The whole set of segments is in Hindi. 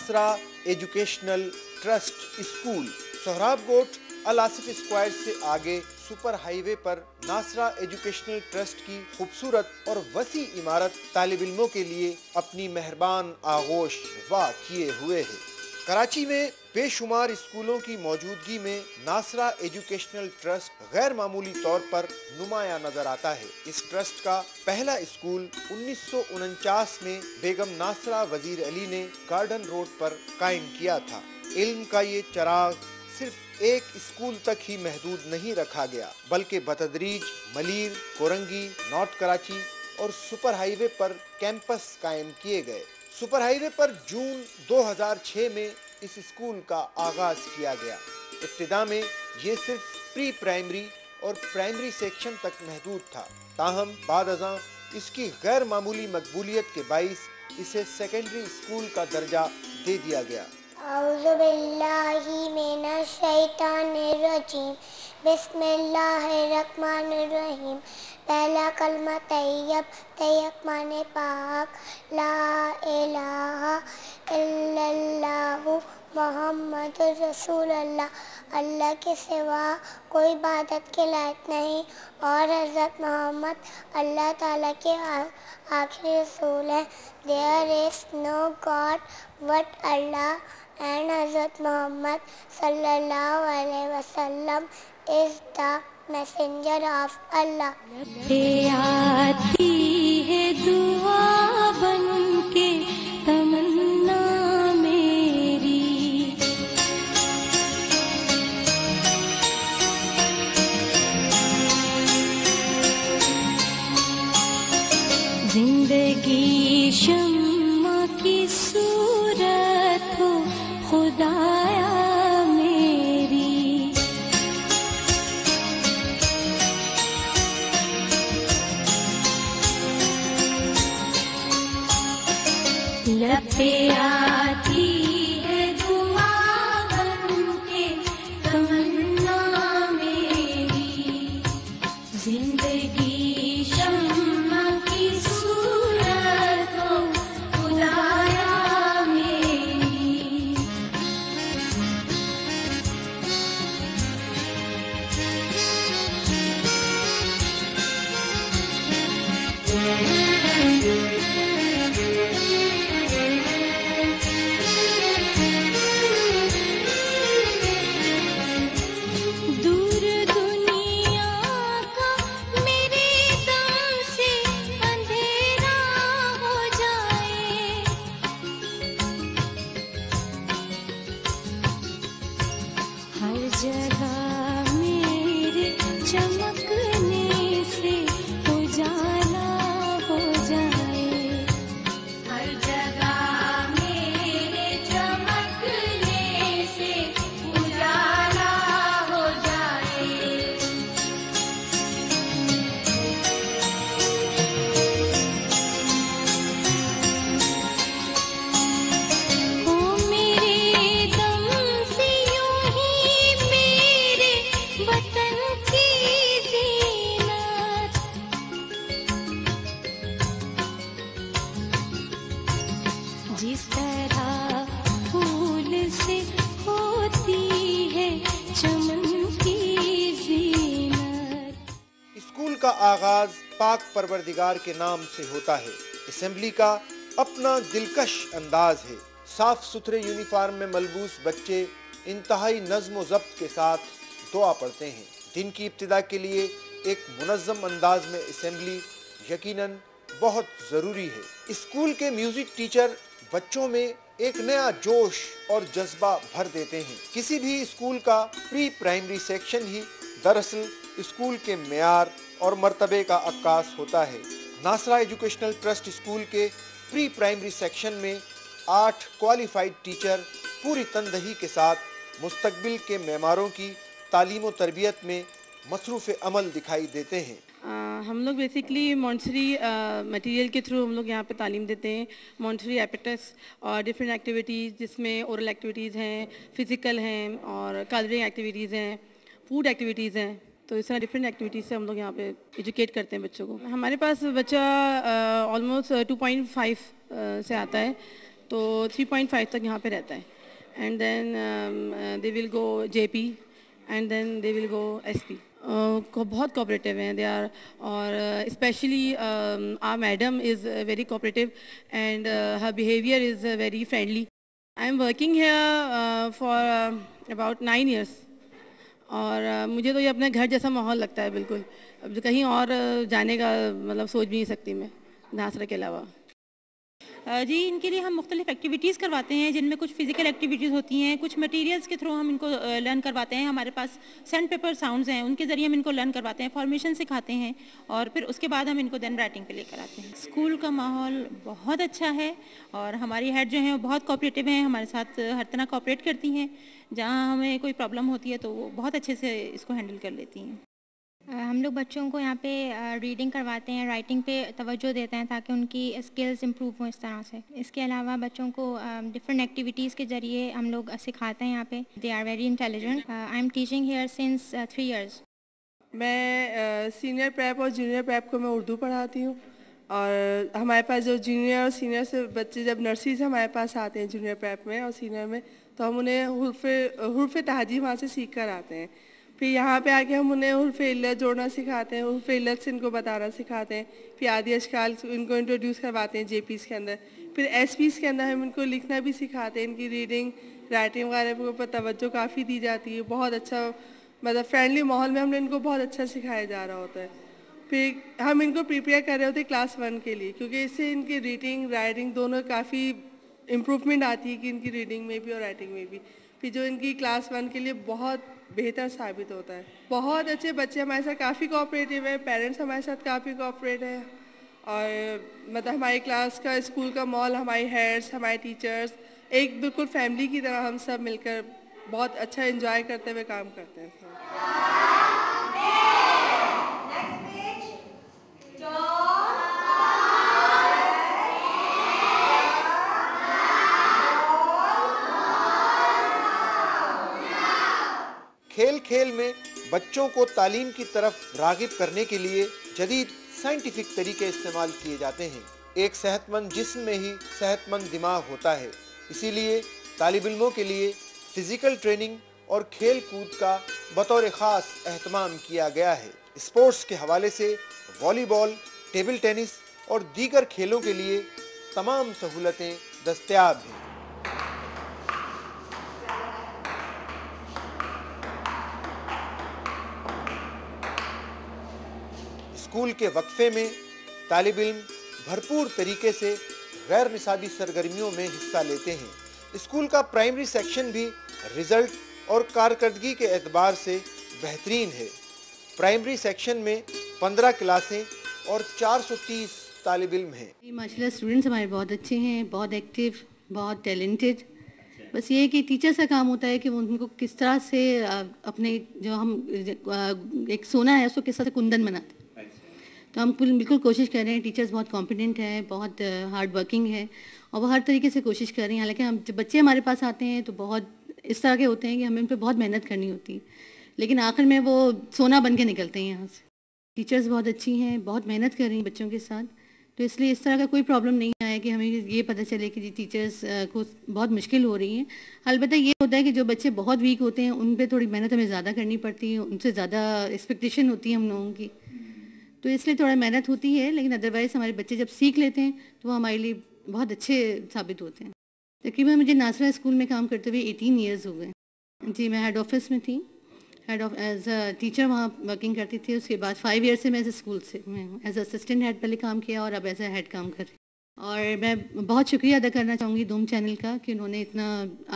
नासरा एजुकेशनल ट्रस्ट स्कूल सोहराब गोट अल आसिफ स्क्वायर से आगे सुपर हाईवे पर नासरा एजुकेशनल ट्रस्ट की खूबसूरत और वसी इमारत तालिब इल्मों के लिए अपनी मेहरबान आगोश वाह किए हुए है। कराची में बेशुमार स्कूलों की मौजूदगी में नासरा एजुकेशनल ट्रस्ट गैर मामूली तौर पर नुमाया नजर आता है। इस ट्रस्ट का पहला स्कूल 1949 में बेगम नासरा वजीर अली ने गार्डन रोड पर कायम किया था। इल्म का ये चिराग सिर्फ एक स्कूल तक ही महदूद नहीं रखा गया, बल्कि बतदरीज मलीर, कोरंगी, नॉर्थ कराची और सुपर हाईवे पर कैंपस कायम किए गए। सुपर हाईवे पर जून 2006 में इस स्कूल का आगाज किया गया। इब्तिदा में ये सिर्फ प्री प्राइमरी और प्राइमरी सेक्शन तक महदूद था, ताहम बाद अज़ां इसकी गैर मामूली मकबूलियत के बाइस इसे सेकेंडरी स्कूल का दर्जा दे दिया गया। औज़ु बिल्लाहि मिनश शैतानिर रजीम, बिस्मिल्लाहिर रहमानिर रहीम। पहला कलमा तैयब, तैयब माने पाक, ला इलाहा इल्लल्लाहु मुहम्मदुर रसूलुल्लाह, अल्लाह के सिवा कोई इबादत के लायक नहीं और हज़रत मोहम्मद अल्लाह ताला के आखिरी रसूल हैं। There is no god but Allah and हज़रत मोहम्मद सल्लल्लाहु अलैहि वसल्लम is the messenger of Allah. आती है दुआ बनके तमन्ना मेरी, जिंदगी शम्मा की सूरत हो खुदाया मेरी, लब पे आती है दुआ बनके तमन्ना मेरी, जिंदगी शम्मा की सूरत हो खुदाया मेरी। दूर दुनिया का मेरे दम से अंधेरा हो जाए, हर जगह मेरे चमकने से उजाला हो जाए, हर जगह मेरे चमकने से उजाला हो जाए। ओ मेरे दम से यूं ही मेरे वतन की ज़ीनत, जिस तरह फूल से होती है चमन की ज़ीनत। स्कूल का आगाज पाक परवरदिगार के नाम से होता है। असेंबली का अपना दिलकश अंदाज है। साफ सुथरे यूनिफॉर्म में मलबूस बच्चे इंतहाई नज्म व ज़ब्त के साथ दुआ पढ़ते हैं। दिन की इब्तिदा के लिए एक मुनज़्ज़म अंदाज में असेंबली यकीनन बहुत ज़रूरी है। स्कूल के म्यूज़िक टीचर बच्चों में एक नया जोश और जज्बा भर देते हैं। किसी भी स्कूल का प्री प्राइमरी सेक्शन ही दरअसल स्कूल के मेयार और मर्तबे का अक्कास होता है। नासरा एजुकेशनल ट्रस्ट स्कूल के प्री प्राइमरी सेक्शन में 8 क्वालिफाइड टीचर पूरी तनदही के साथ मुस्तकबिल के मेमारों की तालीम और तरबियत में मसरूफ़ अमल दिखाई देते हैं। हम लोग बेसिकली मॉन्टसरी मटेरियल के थ्रू हम लोग यहाँ पे तालीम देते हैं। मॉन्टसरी एपिटस और डिफरेंट एक्टिविटीज़ जिसमें ओरल एक्टिविटीज़ हैं, फिज़िकल हैं और कलरिंग एक्टिविटीज़ हैं, फूड एक्टिविटीज़ हैं। तो इस तरह डिफरेंट एक्टिविटीज़ से हम लोग यहाँ पे एजुकेट करते हैं बच्चों को। हमारे पास बच्चा ऑलमोस्ट 2.5 से आता है। तो 3.5 तक यहाँ पे रहता है. And then they will go JP and then they will go SP. बहुत कोऑपरेटिव हैं दे आर, और specially our madam is very cooperative and her behaviour is very friendly. I am working here for about 9 years, और मुझे तो ये अपने घर जैसा माहौल लगता है बिल्कुल. अब कहीं और जाने का मतलब सोच भी नहीं सकती मैं नासरा के अलावा. जी, इनके लिए हम मुख्तलिफ एक्टिविटीज़ करवाते हैं जिनमें कुछ फ़िज़िकल एक्टिविटीज़ होती हैं, कुछ मटेरियल्स के थ्रू हम इनको लर्न करवाते हैं. हमारे पास सैंड पेपर साउंड्स हैं, उनके ज़रिए हम इनको लर्न करवाते हैं, फॉर्मेशन सिखाते हैं, और फिर उसके बाद हम इनको देन राइटिंग पे लेकर आते हैं. स्कूल का माहौल बहुत अच्छा है और हमारी हेड जो हैं वो बहुत कोऑपरेटिव हैं, हमारे साथ हर तरह कोऑपरेट करती हैं. जहाँ हमें कोई प्रॉब्लम होती है तो वो बहुत अच्छे से इसको हैंडल कर लेती हैं. हम लोग बच्चों को यहाँ पे रीडिंग करवाते हैं, राइटिंग पे तवज्जो देते हैं ताकि उनकी स्किल्स इम्प्रूव हों इस तरह से. इसके अलावा बच्चों को डिफरेंट एक्टिविटीज़ के ज़रिए हम लोग सिखाते हैं यहाँ पे. They are very intelligent. I am teaching here since 3 years. मैं सीनियर प्रेप और जूनियर प्रेप को मैं उर्दू पढ़ाती हूँ, और हमारे पास जो जूनियर और सीनियर से बच्चे जब नर्सरी से हमारे पास आते हैं जूनियर प्रेप में और सीनियर में, तो हम उन्हें हुर्फ़ तहजी वहाँ से सीख कर आते हैं. फिर यहाँ पे आके हम उन्हें हुर्फ़ इल्लत जोड़ना सिखाते हैं, हुर्फ़ इल्लत से इनको बताना सिखाते हैं. फिर आदि अशकाल इनको इंट्रोड्यूस करवाते हैं JPs के अंदर. फिर SPs के अंदर हम इनको लिखना भी सिखाते हैं. इनकी रीडिंग राइटिंग वगैरह के ऊपर तवज्जो काफ़ी दी जाती है. बहुत अच्छा मतलब फ्रेंडली माहौल में हमने इनको बहुत अच्छा सिखाया जा रहा होता है. फिर हम इनको प्रिपेयर कर रहे होते हैं क्लास 1 के लिए, क्योंकि इससे इनकी रीडिंग राइटिंग दोनों काफ़ी इम्प्रूवमेंट आती है कि इनकी रीडिंग में भी और राइटिंग में भी. फिर जो इनकी क्लास 1 के लिए बहुत बेहतर साबित होता है. बहुत अच्छे बच्चे हमारे साथ काफ़ी कोऑपरेटिव है, पेरेंट्स हमारे साथ काफ़ी कोऑपरेट है, और मतलब हमारी क्लास का स्कूल का माहौल, हमारी हेड्स, हमारे टीचर्स एक बिल्कुल फैमिली की तरह हम सब मिलकर बहुत अच्छा एंजॉय करते हुए काम करते हैं. खेल खेल में बच्चों को तालीम की तरफ रागिब करने के लिए जदीद साइंटिफिक तरीके इस्तेमाल किए जाते हैं. एक सेहतमंद जिस्म में ही सेहतमंद दिमाग होता है. इसीलिए तालिब इल्मों के लिए फिजिकल ट्रेनिंग और खेल कूद का बतौर ख़ास एहतमाम किया गया है. स्पोर्ट्स के हवाले से वॉलीबॉल, टेबल टेनिस और दीगर खेलों के लिए तमाम सहूलतें दस्तयाब हैं. स्कूल के वक्फे में तालिब इल्म भरपूर तरीके से गैर निसाबी सरगर्मियों में हिस्सा लेते हैं. स्कूल का प्राइमरी सेक्शन भी रिजल्ट और कारकर्दगी के एतबार से बेहतरीन है. प्राइमरी सेक्शन में 15 क्लासें और 430 तालिब इल्म हैं. माशाल्लाह स्टूडेंट्स हमारे बहुत अच्छे हैं, बहुत एक्टिव, बहुत टैलेंटेड. बस ये है कि टीचर्स का काम होता है कि वो उनको किस तरह से अपने जो हम एक सोना है उसको किस तरह से कुंदन बनाते हैं. तो हम बिल्कुल कोशिश कर रहे हैं. टीचर्स बहुत कॉम्पिटेंट हैं, बहुत हार्ड वर्किंग है, और वो हर तरीके से कोशिश कर रही हैं. हालांकि हम जब बच्चे हमारे पास आते हैं तो बहुत इस तरह के होते हैं कि हमें उन पर बहुत मेहनत करनी होती है, लेकिन आखिर में वो सोना बन के निकलते हैं यहाँ से. टीचर्स बहुत अच्छी हैं, बहुत मेहनत कर रही हैं बच्चों के साथ. तो इसलिए इस तरह का कोई प्रॉब्लम नहीं आया कि हमें ये पता चले कि जी टीचर्स को बहुत मुश्किल हो रही हैं. अलबत्ता ये होता है कि जो बच्चे बहुत वीक होते हैं उन पर थोड़ी मेहनत हमें ज़्यादा करनी पड़ती है, उनसे ज़्यादा एक्सपेक्टेशन होती है हम लोगों की, तो इसलिए थोड़ा मेहनत होती है. लेकिन अदरवाइज़ हमारे बच्चे जब सीख लेते हैं तो वो हमारे लिए बहुत अच्छे साबित होते हैं. तकरीबन मुझे नासरा स्कूल में काम करते हुए 18 years हो गए. जी, मैं हेड ऑफिस में थी, एज अ टीचर वहाँ वर्किंग करती थी. उसके बाद 5 years से मैं एज स्कूल से मैं एज असिस्टेंट हेड पहले काम किया और अब एज अ हेड काम कर रही. और मैं बहुत शुक्रिया अदा करना चाहूँगी दूम चैनल का कि उन्होंने इतना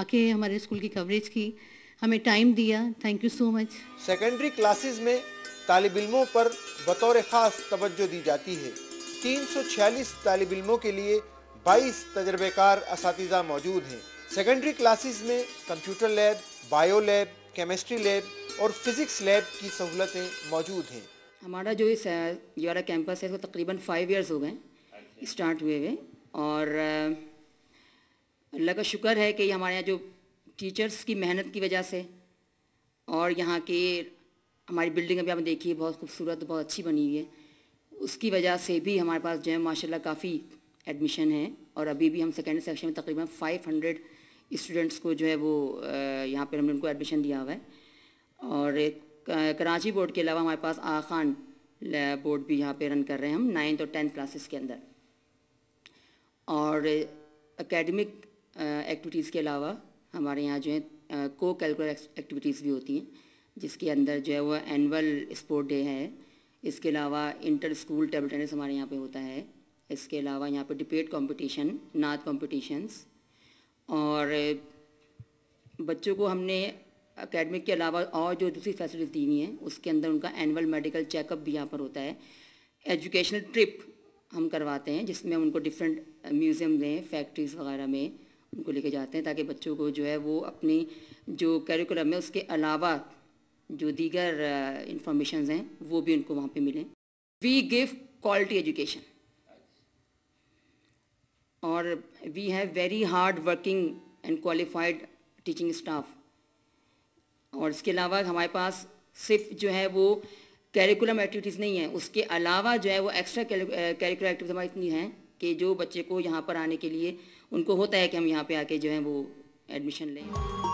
आके हमारे स्कूल की कवरेज की, हमें टाइम दिया. Thank you so much. Secondary classes में तालिब इल्मों पर बतौर ख़ास तवज्जो दी जाती है. 346 तालिब इल्मों के लिए 22 तजर्बेकार असातिज़ा मौजूद हैं. सेकेंडरी क्लासेस में computer lab, bio lab, chemistry lab और फिज़िक्स लैब की सहूलतें मौजूद हैं. हमारा जो इस यारा कैंपस है इसको तकरीबन 5 years हो गए स्टार्ट हुए हुए, और अल्लाह का शुक्र है कि हमारे यहाँ जो टीचर्स की मेहनत की वजह से, और यहाँ की हमारी बिल्डिंग अभी आपने देखी है बहुत खूबसूरत, बहुत अच्छी बनी हुई है, उसकी वजह से भी हमारे पास जो है माशाल्लाह काफ़ी एडमिशन है और अभी भी हम सेकेंड सेक्शन में तकरीबन 500 स्टूडेंट्स को जो है वो यहाँ पर हमने उनको एडमिशन दिया हुआ है। और कराची बोर्ड के अलावा हमारे पास आगा खान बोर्ड भी यहाँ पे रन कर रहे हैं हम 9th और 10th क्लासेस के अंदर। और एकेडमिक एक्टिविटीज़ के अलावा हमारे यहाँ जो है को करिकुलर एक्टिविटीज़ भी होती हैं, जिसके अंदर जो है वो एनुअल स्पोर्ट डे है। इसके अलावा इंटर स्कूल टेबल टेनिस हमारे यहाँ पे होता है। इसके अलावा यहाँ पे डिबेट कंपटीशन, नात कॉम्पिटिशन्स, और बच्चों को हमने एकेडमिक के अलावा और जो दूसरी फैसिलिटीज़ दी हुई हैं उसके अंदर उनका एनुअल मेडिकल चेकअप भी यहाँ पर होता है। एजुकेशनल ट्रिप हम करवाते हैं जिसमें उनको डिफरेंट म्यूज़ियम में, फैक्ट्रीज़ वगैरह में उनको लेके जाते हैं ताकि बच्चों को जो है वो अपनी जो करिकुलम है उसके अलावा जो दीगर इंफॉर्मेशन हैं वो भी उनको वहाँ पे मिलें। वी गिव क्वालिटी एजुकेशन और we have very hard working and qualified teaching staff. और इसके अलावा हमारे पास सिर्फ जो है वो करिकुलम एक्टिविटीज़ नहीं है, उसके अलावा जो है वो एक्स्ट्रा करिकुलर एक्टिविटीज़ हमारी इतनी हैं कि जो बच्चे को यहाँ पर आने के लिए उनको होता है कि हम यहाँ पे आके जो है वो एडमिशन लें।